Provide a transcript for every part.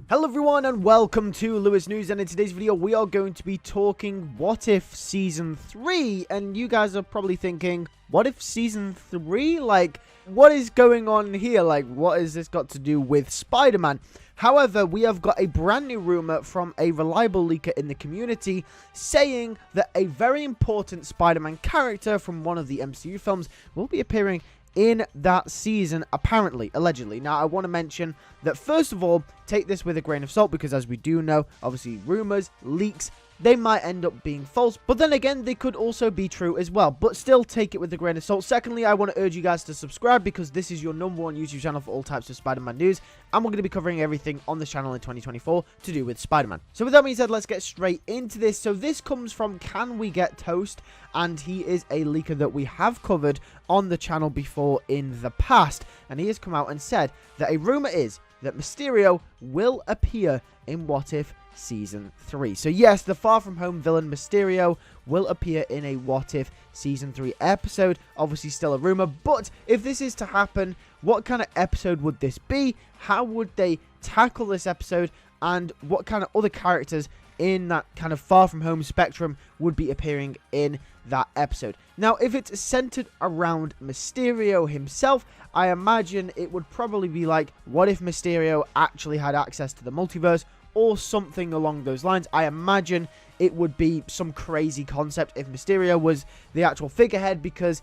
Hello everyone and welcome to LewisNews, and in today's video we are going to be talking What If Season 3, and you guys are probably thinking, what if Season 3? Like, what is going on here? Like, what has this got to do with Spider-Man? However, we have got a brand new rumor from a reliable leaker in the community saying that a very important Spider-Man character from one of the MCU films will be appearing in that season, apparently, allegedly. Now, I want to mention that, first of all, take this with a grain of salt, because as we do know, obviously, rumors, leaks, they might end up being false, but then again, they could also be true as well, but still take it with a grain of salt. Secondly, I want to urge you guys to subscribe, because this is your #1 YouTube channel for all types of Spider-Man news, and we're going to be covering everything on this channel in 2024 to do with Spider-Man. So with that being said, let's get straight into this. So this comes from Can We Get Toast, and he is a leaker that we have covered on the channel before in the past, and he has come out and said that a rumor is that Mysterio will appear in What If Season 3. So yes, the Far From Home villain Mysterio will appear in a What If Season 3 episode. Obviously still a rumor, but if this is to happen, what kind of episode would this be? How would they tackle this episode? And what kind of other characters in that kind of Far From Home spectrum would be appearing in that episode? Now, if it's centered around Mysterio himself, I imagine it would probably be like, what if Mysterio actually had access to the multiverse, or something along those lines. I imagine it would be some crazy concept if Mysterio was the actual figurehead, because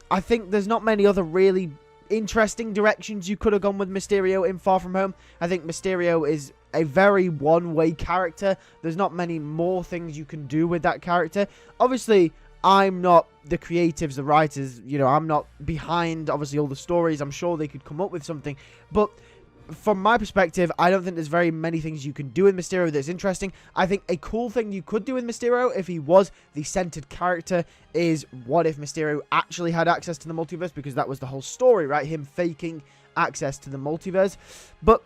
I think there's not many other really interesting directions you could have gone with Mysterio in Far From Home. I think Mysterio is a very one-way character. There's not many more things you can do with that character. Obviously, I'm not the creatives, the writers, you know, I'm not behind, obviously, all the stories. I'm sure they could come up with something, but from my perspective, I don't think there's very many things you can do with Mysterio that's interesting. I think a cool thing you could do with Mysterio, if he was the centered character, is what if Mysterio actually had access to the multiverse, because that was the whole story, right? Him faking access to the multiverse. But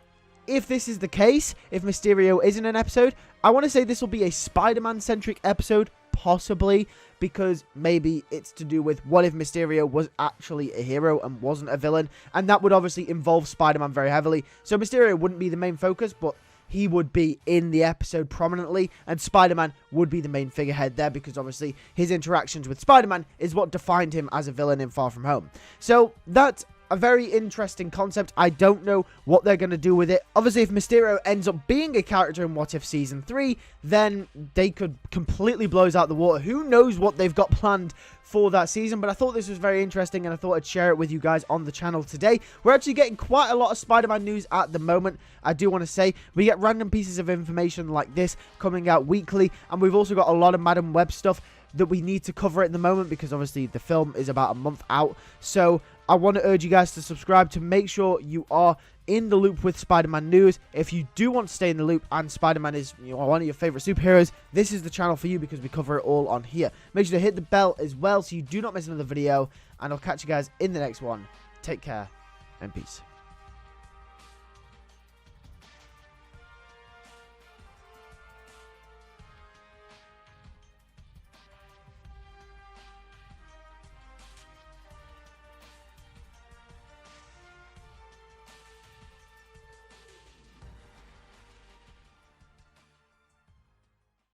if this is the case, if Mysterio is in an episode, I want to say this will be a Spider-Man-centric episode, possibly, because maybe it's to do with what if Mysterio was actually a hero and wasn't a villain, and that would obviously involve Spider-Man very heavily. So Mysterio wouldn't be the main focus, but he would be in the episode prominently, and Spider-Man would be the main figurehead there, because obviously his interactions with Spider-Man is what defined him as a villain in Far From Home. So that's a very interesting concept. I don't know what they're going to do with it. Obviously, if Mysterio ends up being a character in What If Season 3, then they could completely blow us out the water. Who knows what they've got planned for that season, but I thought this was very interesting, and I thought I'd share it with you guys on the channel today. We're actually getting quite a lot of Spider-Man news at the moment. I do want to say we get random pieces of information like this coming out weekly, and we've also got a lot of Madam Web stuff that we need to cover at the moment, because obviously the film is about a month out. So I want to urge you guys to subscribe to make sure you are in the loop with Spider-Man news. If you do want to stay in the loop and Spider-Man is, you know, one of your favorite superheroes, this is the channel for you, because we cover it all on here. Make sure to hit the bell as well so you do not miss another video, and I'll catch you guys in the next one. Take care and peace.